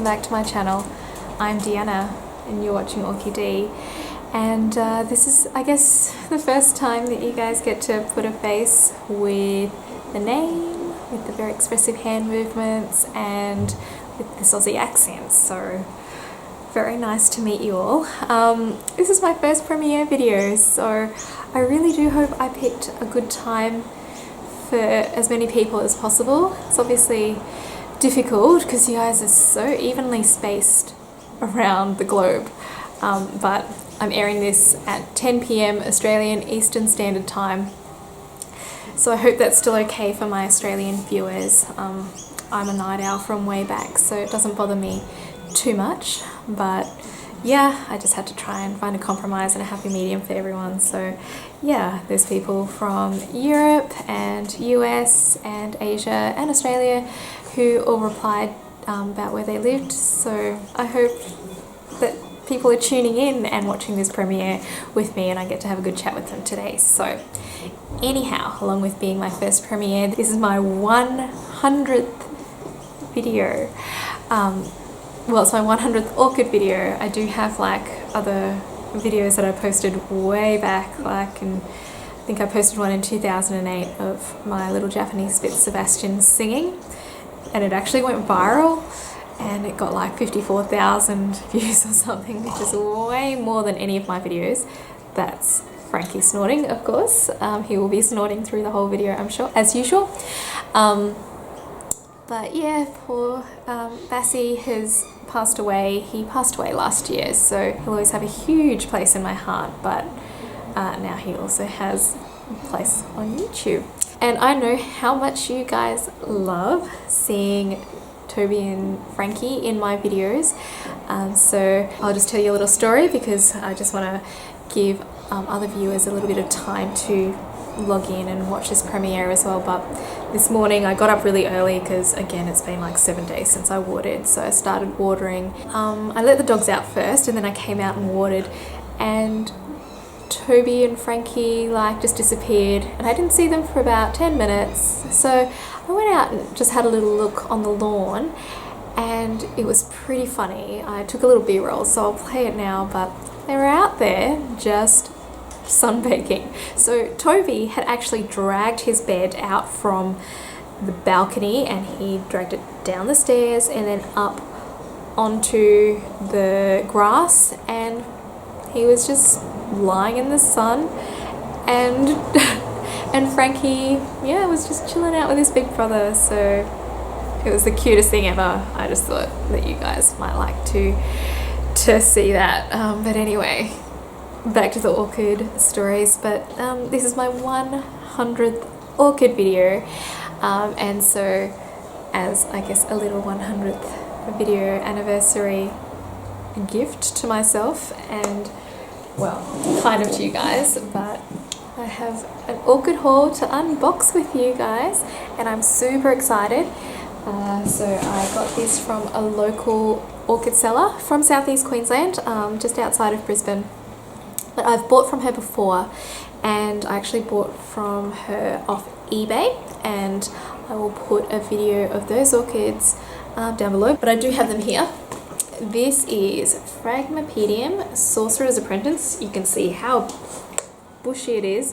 welcome back to my channel. I'm Deanna and you're watching Orchie Dee, and this is, I guess, the first time that you guys get to put a face with the name, with the very expressive hand movements and with this Aussie accent, so very nice to meet you all. This is my first premiere video, so I really do hope I picked a good time for as many people as possible. It's obviously difficult because you guys are so evenly spaced around the globe, but I'm airing this at 10 PM Australian Eastern Standard Time, so I hope that's still okay for my Australian viewers. I'm a night owl from way back, so it doesn't bother me too much, but yeah, I just had to try and find a compromise and a happy medium for everyone. So yeah, there's people from Europe and US and Asia and Australia who all replied about where they lived, so I hope that people are tuning in and watching this premiere with me and I get to have a good chat with them today. So anyhow, along with being my first premiere, this is my 100th video. Well, it's my 100th orchid video. I do have like other videos that I posted way back, like I think I posted one in 2008 of my little Japanese Spitz Sebastian singing, and it actually went viral and it got like 54,000 views or something, which is way more than any of my videos. That's Frankie snorting, of course. He will be snorting through the whole video, I'm sure, as usual. But yeah, poor Bassie has passed away. He passed away last year, so he'll always have a huge place in my heart, but now he also has a place on YouTube. And I know how much you guys love seeing Toby and Frankie in my videos, so I'll just tell you a little story because I just want to give other viewers a little bit of time to log in and watch this premiere as well. But this morning I got up really early because, again, it's been like 7 days since I watered, so I started watering. I let the dogs out first and then I came out and watered, and Toby and Frankie like just disappeared and I didn't see them for about 10 minutes. So I went out and just had a little look on the lawn, and it was pretty funny. I took a little b-roll, so I'll play it now, but they were out there just sunbaking. So Toby had actually dragged his bed out from the balcony and he dragged it down the stairs and then up onto the grass, and he was just lying in the sun, and and Frankie, yeah, was just chilling out with his big brother. So it was the cutest thing ever. I just thought that you guys might like to see that. But anyway, back to the orchid stories. But this is my 100th orchid video, and so as, I guess, a little 100th video anniversary gift to myself and, well, kind of to you guys, but I have an orchid haul to unbox with you guys and I'm super excited. So I got this from a local orchid seller from southeast Queensland, just outside of Brisbane. But I've bought from her before, and I actually bought from her off eBay, and I will put a video of those orchids down below, but I do have them here. This is Fragmipedium Sorcerer's Apprentice. You can see how bushy it is.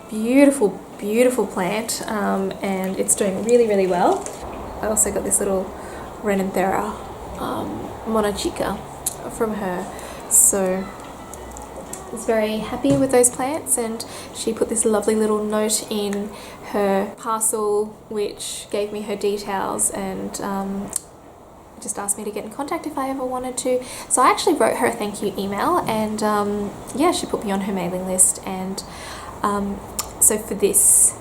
Beautiful, beautiful plant, and it's doing really, really well. I also got this little Renanthera Monachica from her, so I was very happy with those plants, and she put this lovely little note in her parcel which gave me her details and just asked me to get in contact if I ever wanted to. So I actually wrote her a thank you email, and yeah, she put me on her mailing list. And so for this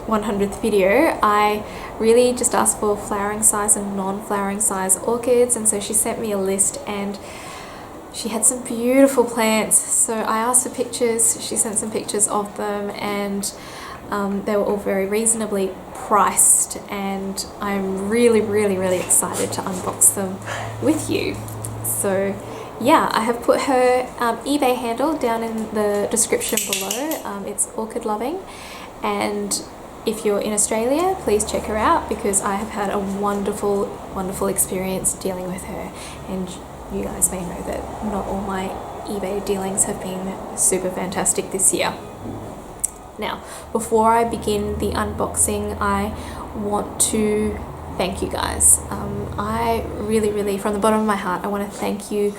100th video, I really just asked for flowering size and non-flowering size orchids, and so she sent me a list and she had some beautiful plants. So I asked for pictures, she sent some pictures of them, and they were all very reasonably priced, and I'm really, really, really excited to unbox them with you. So yeah, I have put her eBay handle down in the description below. It's Orchid Loving, and if you're in Australia, please check her out because I have had a wonderful, wonderful experience dealing with her. And you guys may know that not all my eBay dealings have been super fantastic this year. Now, before I begin the unboxing, I want to thank you guys. I really, from the bottom of my heart, I want to thank you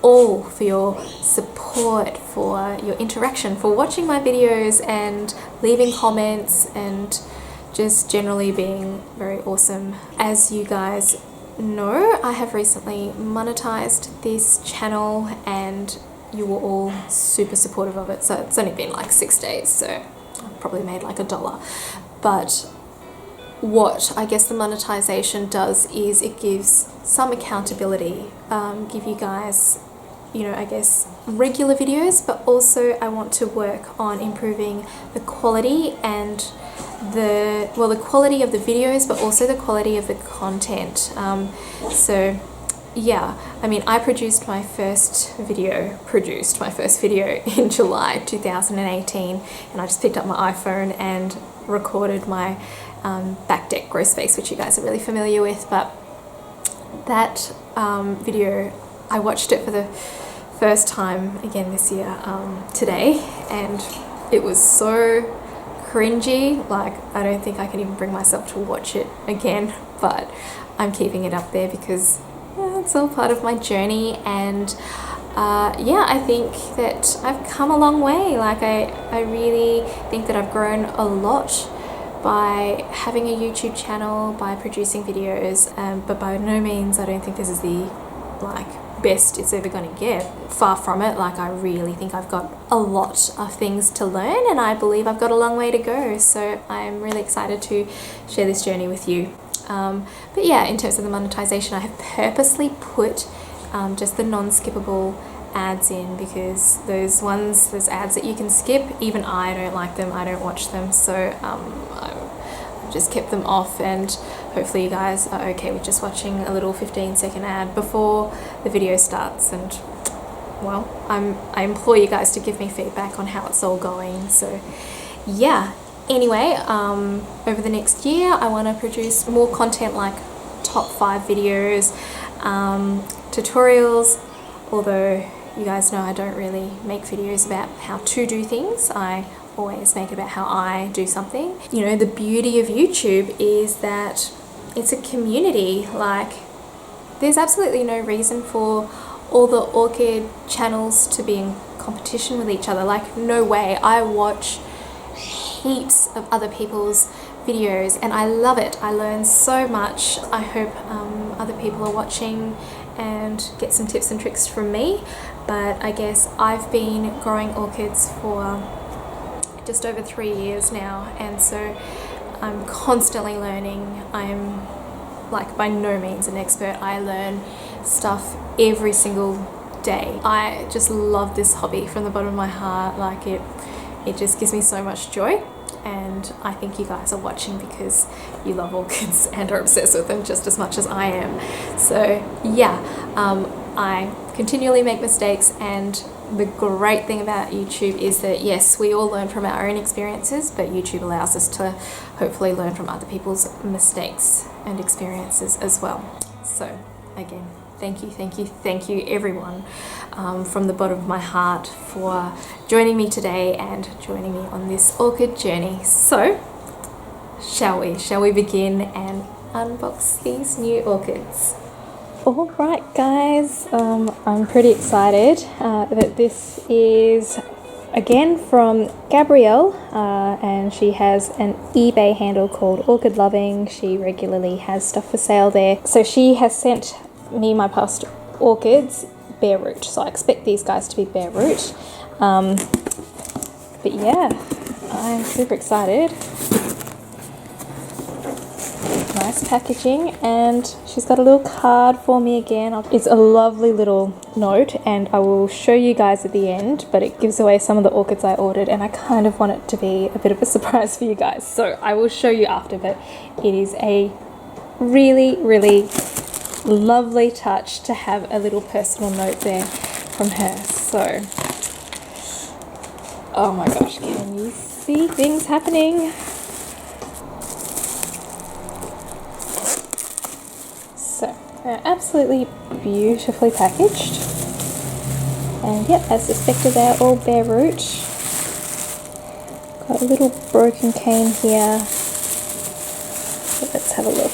all for your support, for your interaction, for watching my videos and leaving comments and just generally being very awesome. As you guys know, I have recently monetized this channel and you were all super supportive of it. So it's only been like 6 days, so I've probably made like $1. But what I guess the monetization does is it gives some accountability, give you guys, you know, I guess regular videos, but also I want to work on improving the quality and the quality of the videos, but also the quality of the content. So yeah, I mean, I produced my first video in July 2018, and I just picked up my iPhone and recorded my back deck gross face, which you guys are really familiar with. But that video, I watched it for the first time again this year today, and it was so cringy. Like, I don't think I can even bring myself to watch it again, but I'm keeping it up there because it's all part of my journey. And yeah, I think that I've come a long way. Like, I really think that I've grown a lot by having a YouTube channel, by producing videos, but by no means I don't think this is the best it's ever going to get. Far from it. Like, I really think I've got a lot of things to learn, and I believe I've got a long way to go. So I'm really excited to share this journey with you. But yeah, in terms of the monetization, I have purposely put just the non-skippable ads in, because those ads that you can skip, even I don't like them, I don't watch them, so I've just kept them off, and hopefully you guys are okay with just watching a little 15-second ad before the video starts. And well, I implore you guys to give me feedback on how it's all going. So yeah, anyway, over the next year I want to produce more content, like top 5 videos, tutorials, although you guys know I don't really make videos about how to do things. I always make it about how I do something. You know, the beauty of YouTube is that it's a community. Like, there's absolutely no reason for all the orchid channels to be in competition with each other. Like, no way. I watch heaps of other people's videos and I love it. I learn so much. I hope other people are watching and get some tips and tricks from me. But I guess I've been growing orchids for just over 3 years now, and so I'm constantly learning. I'm like by no means an expert. I learn stuff every single day. I just love this hobby from the bottom of my heart. Like, it just gives me so much joy, and I think you guys are watching because you love orchids and are obsessed with them just as much as I am. So yeah, I continually make mistakes, and the great thing about YouTube is that yes, we all learn from our own experiences, but YouTube allows us to hopefully learn from other people's mistakes and experiences as well. So again, thank you everyone, from the bottom of my heart, for joining me today and joining me on this orchid journey. So shall we begin and unbox these new orchids? Alright guys, I'm pretty excited that this is again from Gabrielle, and she has an eBay handle called Orchid Loving. She regularly has stuff for sale there. So she has sent me my past orchids bare root, so I expect these guys to be bare root. But yeah, I'm super excited. Nice packaging, and she's got a little card for me again. It's a lovely little note, and I will show you guys at the end, but it gives away some of the orchids I ordered, and I kind of want it to be a bit of a surprise for you guys, so I will show you after. But it is a really lovely touch to have a little personal note there from her. So, oh my gosh, can you see things happening? They're absolutely beautifully packaged. And yep, as suspected, they're all bare root. Got a little broken cane here. So let's have a look.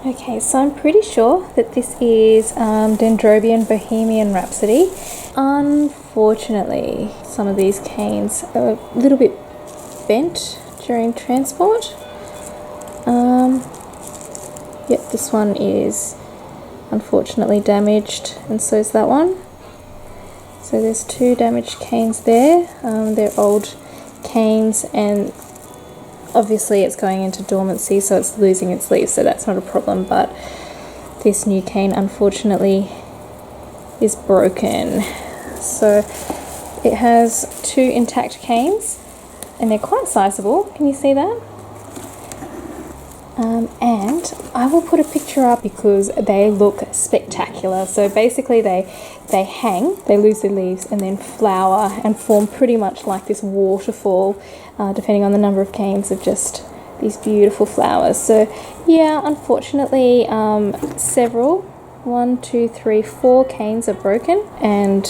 Okay, so I'm pretty sure that this is Dendrobium Bohemian Rhapsody. Unfortunately, some of these canes are a little bit bent during transport. Yep, this one is unfortunately damaged, and so is that one. So there's two damaged canes there. They're old canes, and obviously it's going into dormancy, so it's losing its leaves, so that's not a problem, but this new cane unfortunately is broken. So it has two intact canes, and they're quite sizable. Can you see that? And I will put a picture up because they look spectacular. So basically they hang, they lose their leaves and then flower and form pretty much like this waterfall, depending on the number of canes of just these beautiful flowers. So yeah, unfortunately several, 4 canes are broken, and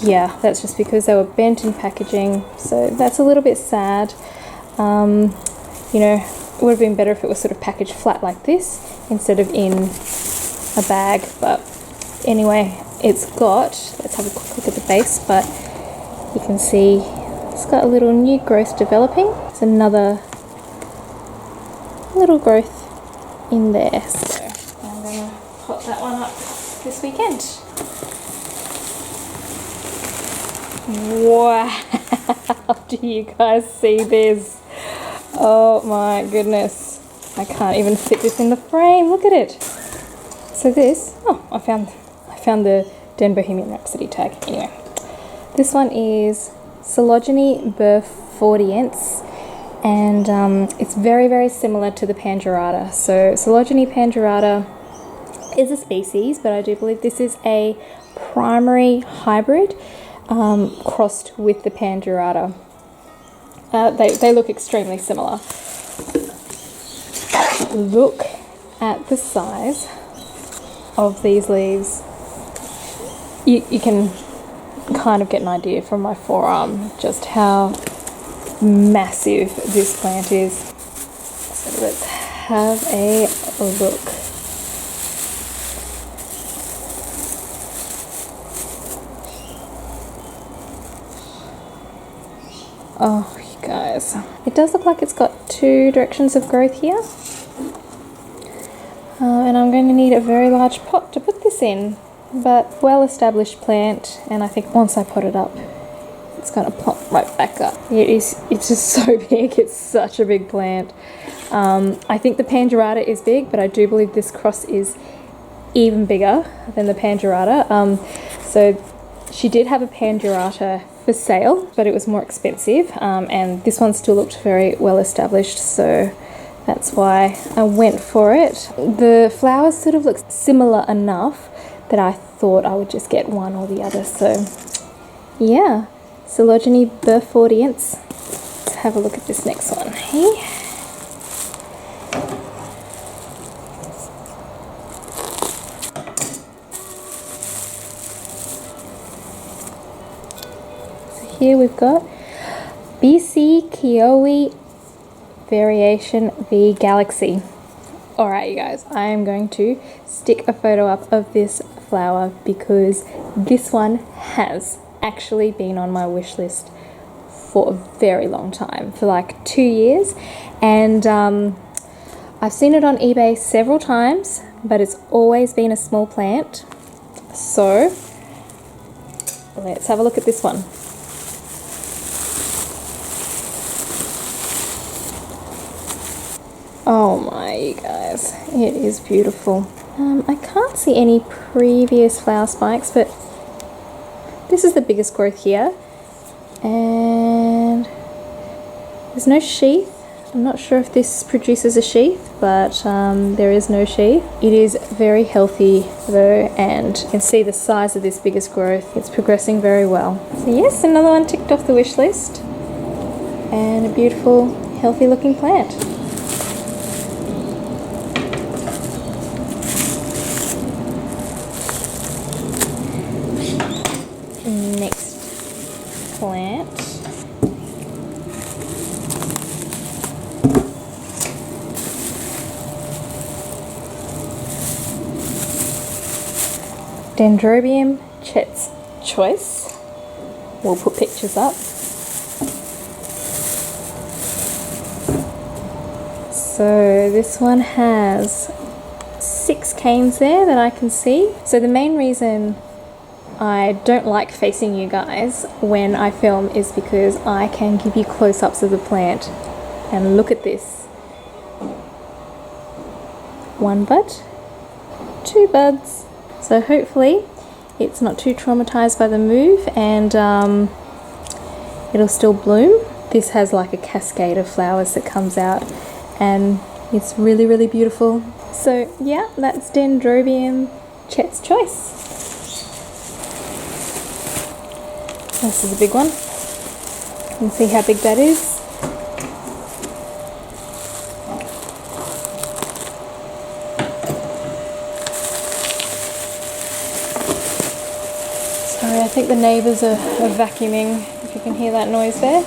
yeah, that's just because they were bent in packaging, so that's a little bit sad. You know, it would have been better if it was sort of packaged flat like this instead of in a bag, but anyway, it's got, let's have a quick look at the base, but you can see it's got a little new growth developing. It's another little growth in there, so I'm going to pop that one up this weekend. Wow, do you guys see this? Oh my goodness, I can't even fit this in the frame. Look at it. So this, oh, I found the Den Bohemian Rhapsody tag. Anyway, this one is Coelogene burfordiense, and it's very, very similar to the Pangerata. So Coelogene pangerata is a species, but I do believe this is a primary hybrid crossed with the Pangerata. They look extremely similar. Look at the size of these leaves. You can kind of get an idea from my forearm just how massive this plant is. So let's have a look. Oh, you guys. It does look like it's got 2 directions of growth here. And I'm going to need a very large pot to put this in. But well-established plant, and I think once I put it up, it's going to plop right back up. It's just so big. It's such a big plant. I think the Pangerata is big, but I do believe this cross is even bigger than the Pangerata. So she did have a Pangerata for sale, but it was more expensive, and this one still looked very well established, so that's why I went for it. The flowers sort of look similar enough that I thought I would just get one or the other. So yeah, Coelogene burfordiense. Let's have a look at this next one. Hey. So here we've got BC Keowee Variation V Galaxy. Alright you guys, I am going to stick a photo up of this flower because this one has actually been on my wish list for a very long time, for like 2 years, and I've seen it on eBay several times, but it's always been a small plant. So let's have a look at this one. Oh my, you guys, it is beautiful. I can't see any previous flower spikes, but this is the biggest growth here, and there's no sheath. I'm not sure if this produces a sheath, but there is no sheath. It is very healthy though, and you can see the size of this biggest growth. It's progressing very well. So yes, another one ticked off the wish list, and a beautiful, healthy looking plant. Next plant. Dendrobium Chet's Choice. We'll put pictures up. So this one has 6 canes there that I can see. So the main reason I don't like facing you guys when I film is because I can give you close-ups of the plant. And look at this. 1 bud, 2 buds. So hopefully it's not too traumatized by the move, and it'll still bloom. This has like a cascade of flowers that comes out, and it's really, really beautiful. So yeah, that's Dendrobium Chet's Choice. This is a big one. You can see how big that is. Sorry, I think the neighbours are vacuuming, if you can hear that noise there.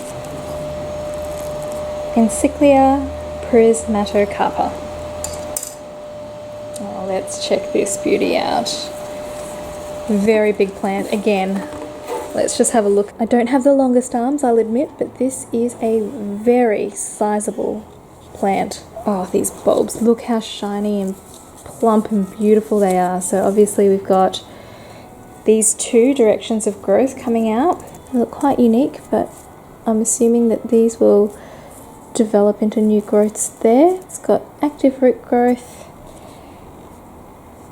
Encyclia prismatocarpa. Oh, let's check this beauty out. Very big plant. Again, let's just have a look. I don't have the longest arms, I'll admit, but this is a very sizable plant. Oh, these bulbs, look how shiny and plump and beautiful they are. So obviously we've got these 2 directions of growth coming out. They look quite unique, but I'm assuming that these will develop into new growths there. It's got active root growth,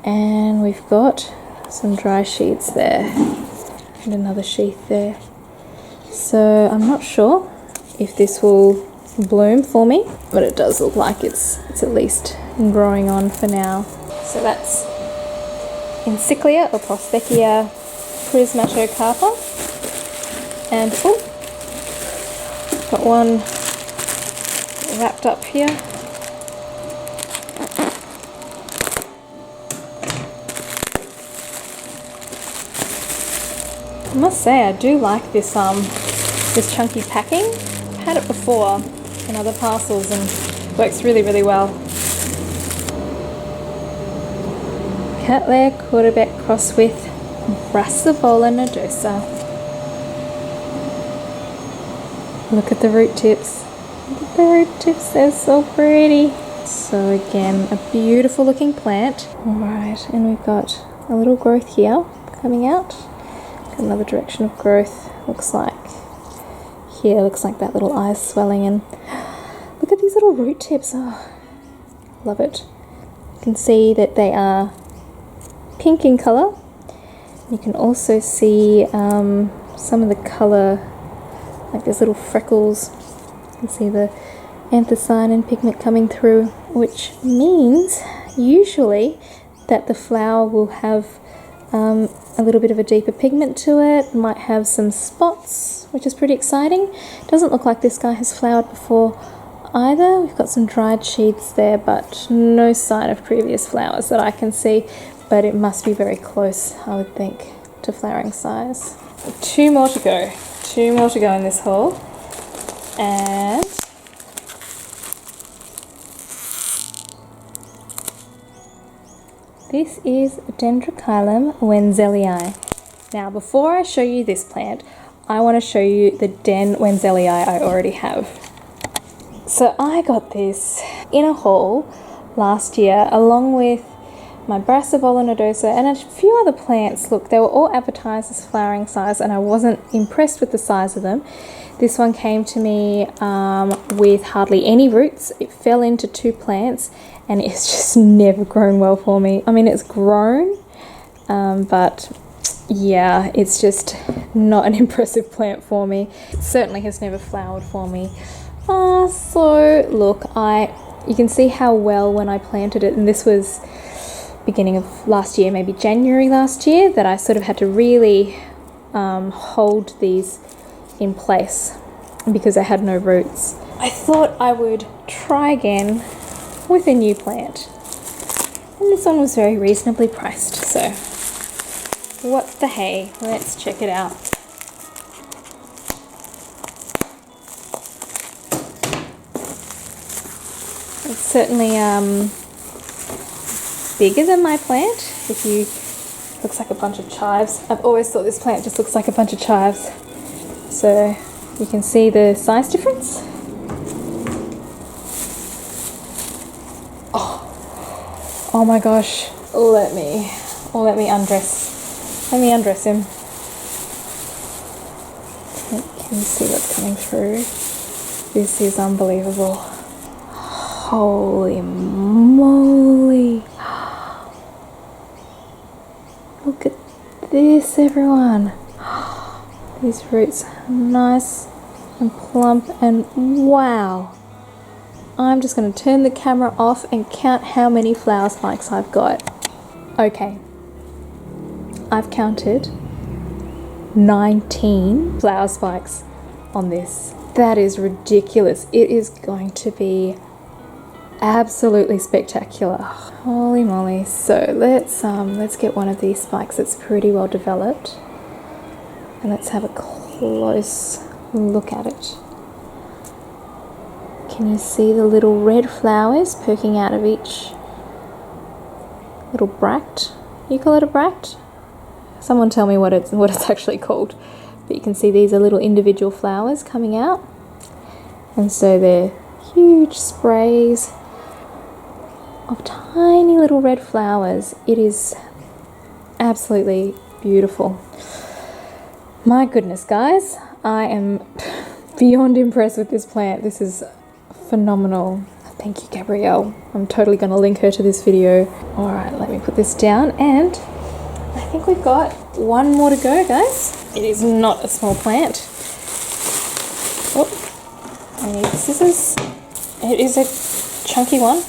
and we've got some dry sheaths there, and another sheath there. So I'm not sure if this will bloom for me, but it does look like it's at least growing on for now. So that's Encyclia or Prosthecia prismatocarpa, and oh, got one wrapped up here. I must say I do like this this chunky packing. I've had it before in other parcels and works really, really well. Cattleya quarterback cross with Brassavola nodosa. Look at the root tips. Look at the root tips, they're so pretty. So again, a beautiful looking plant. Alright, and we've got a little growth here coming out. Got another direction of growth. Looks like here, looks like that little eye is swelling, and look at these little root tips. Oh, love it. You can see that they are pink in colour. You can also see some of the colour, like there's little freckles. You can see the anthocyanin pigment coming through, which means usually that the flower will have a little bit of a deeper pigment to it, might have some spots, which is pretty exciting. Doesn't look like this guy has flowered before either. We've got some dried sheaths there, but no sign of previous flowers that I can see, but it must be very close, I would think, to flowering size. 2 more to go. 2 more to go in this haul. And this is Dendrochilum wenzellii. Now, before I show you this plant, I want to show you the Den wenzellii I already have. So I got this in a haul last year along with my Brassavola nodosa and a few other plants. Look, they were all advertised as flowering size and I wasn't impressed with the size of them. This one came to me with hardly any roots. It fell into 2 plants and it's just never grown well for me. I mean, it's grown, but yeah, it's just not an impressive plant for me. It certainly has never flowered for me So look, you can see how well when I planted it, and this was beginning of last year, maybe January last year, that I sort of had to really hold these in place because I had no roots. I thought I would try again with a new plant, and this one was very reasonably priced, so what the hey, let's check it out. It's certainly bigger than my plant. Looks like a bunch of chives. I've always thought this plant just looks like a bunch of chives. So you can see the size difference. Oh my gosh. Let me undress. Let me undress him. Can you see what's coming through? This is unbelievable. Holy moly. Look at this, everyone. These roots are nice and plump, and wow. I'm just going to turn the camera off and count how many flower spikes I've got. Okay. I've counted 19 flower spikes on this. That is ridiculous. It is going to be absolutely spectacular. Holy moly. So let's get one of these spikes that's pretty well developed, and let's have a close look at it. Can you see the little red flowers poking out of each little bract? You call it a bract? Someone tell me what it's actually called. But you can see these are little individual flowers coming out, and so they're huge sprays of tiny little red flowers. It is absolutely beautiful. My goodness, guys, I am beyond impressed with this plant. This is phenomenal. Thank you, Gabrielle. I'm totally going to link her to this video. All right, let me put this down, and I think we've got one more to go, guys. It is not a small plant. Oh, I need scissors. It is a chunky one.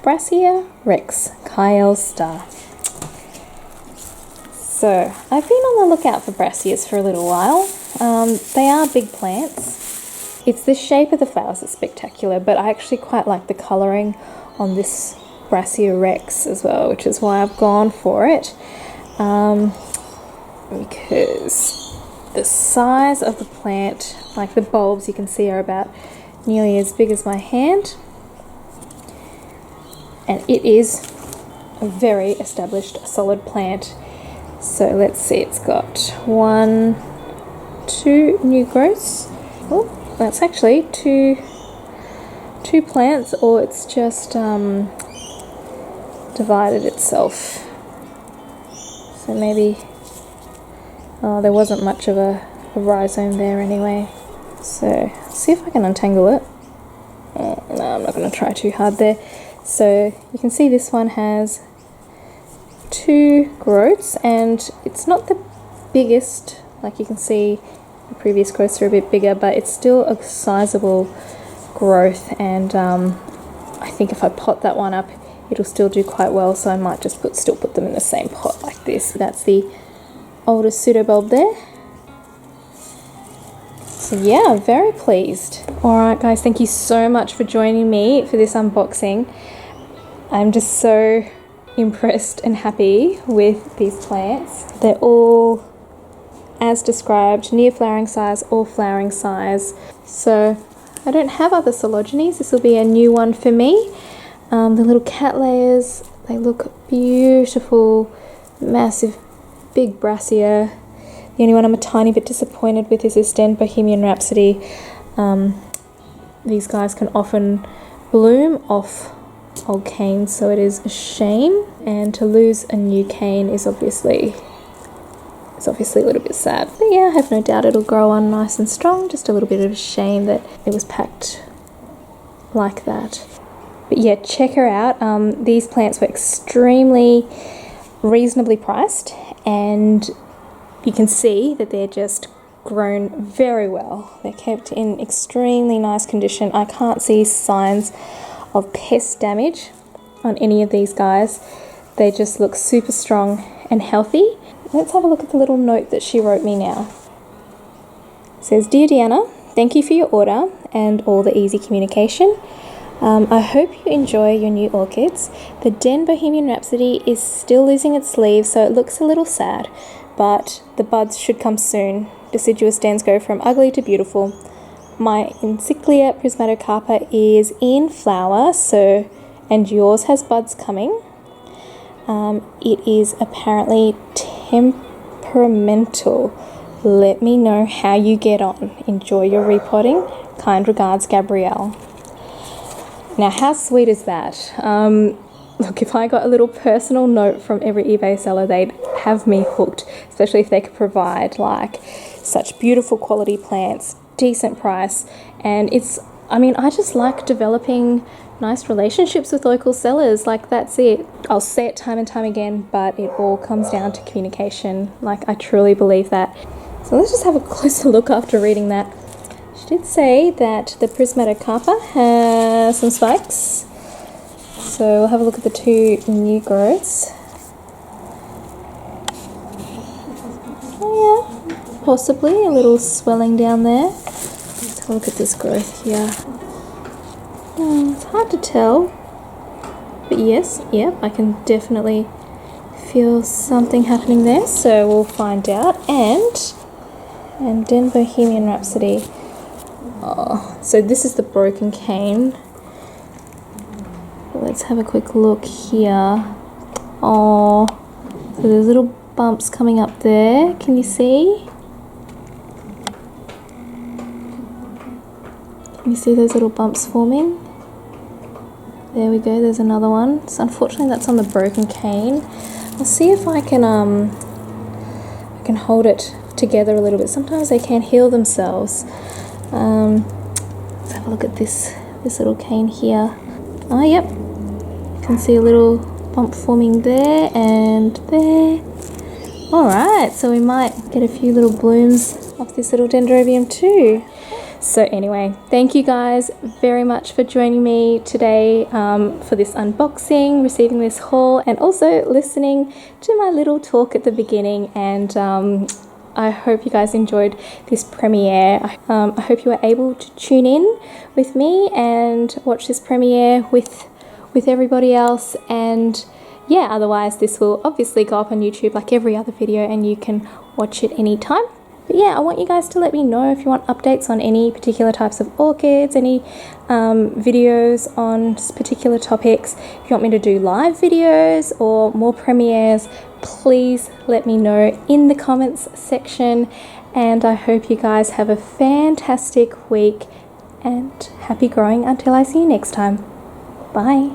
Brassia Rex, Kyle Star. So, I've been on the lookout for brassias for a little while. They are big plants. It's the shape of the flowers that's spectacular, but I actually quite like the colouring on this Brassia Rex as well, which is why I've gone for it. Because the size of the plant, like the bulbs you can see, are about nearly as big as my hand. And it is a very established, solid plant. So let's see, it's got 2 new growths. Oh, that's actually two plants, or it's just divided itself. So maybe, there wasn't much of a rhizome there anyway. So see if I can untangle it. No, I'm not going to try too hard there. So you can see this one has 2 growths, and it's not the biggest. Like you can see, the previous growths are a bit bigger, but it's still a sizable growth, and I think if I pot that one up, it'll still do quite well, so I might just still put them in the same pot like this. That's the oldest pseudobulb there. So yeah, I'm very pleased. Alright guys, thank you so much for joining me for this unboxing. I'm just so impressed and happy with these plants. They're all, as described, near flowering size or flowering size. So I don't have other Sologenies. This will be a new one for me. The little cattleyas, they look beautiful, massive, big brassia. The only one I'm a tiny bit disappointed with is this Den Bohemian Rhapsody. These guys can often bloom off old canes, so it is a shame. And to lose a new cane is obviously a little bit sad. But yeah, I have no doubt it'll grow on nice and strong. Just a little bit of a shame that it was packed like that. But yeah, check her out. These plants were extremely reasonably priced, and you can see that they're just grown very well. They're kept in extremely nice condition. I can't see signs of pest damage on any of these guys. They just look super strong and healthy. Let's have a look at the little note that she wrote me now. It says, "Dear Deanna, thank you for your order and all the easy communication. I hope you enjoy your new orchids. The Den Bohemian Rhapsody is still losing its leaves, so it looks a little sad, but the buds should come soon. Deciduous dens go from ugly to beautiful. My Encyclia prismatocarpa is in flower, and yours has buds coming. It is apparently temperamental. Let me know how you get on. Enjoy your repotting. Kind regards, Gabrielle." Now, how sweet is that? Look, if I got a little personal note from every eBay seller, they'd have me hooked, especially if they could provide like such beautiful quality plants, decent price. And I just like developing nice relationships with local sellers. Like, that's it. I'll say it time and time again, but it all comes down to communication. Like, I truly believe that. So let's just have a closer look after reading that. She did say that the prismatocarpa has some spikes. So we'll have a look at the two new growths. Oh yeah, possibly a little swelling down there. Let's have a look at this growth here. It's hard to tell, but yes, yep, I can definitely feel something happening there, so we'll find out. And Den Bohemian Rhapsody. Oh, so this is the broken cane. Let's have a quick look here. Oh, so there's little bumps coming up there. Can you see? Can you see those little bumps forming? There we go, there's another one. So unfortunately that's on the broken cane. I'll see if I can hold it together a little bit. Sometimes they can't heal themselves. Let's have a look at this little cane here. Oh, yep. You can see a little bump forming there and there. Alright, so we might get a few little blooms off this little dendrobium too. So anyway, thank you guys very much for joining me today for this unboxing, receiving this haul, and also listening to my little talk at the beginning. And I hope you guys enjoyed this premiere. I hope you were able to tune in with me and watch this premiere with everybody else. And yeah, otherwise this will obviously go up on YouTube like every other video and you can watch it anytime. But yeah, I want you guys to let me know if you want updates on any particular types of orchids, any videos on particular topics. If you want me to do live videos or more premieres, please let me know in the comments section. And I hope you guys have a fantastic week and happy growing until I see you next time. Bye.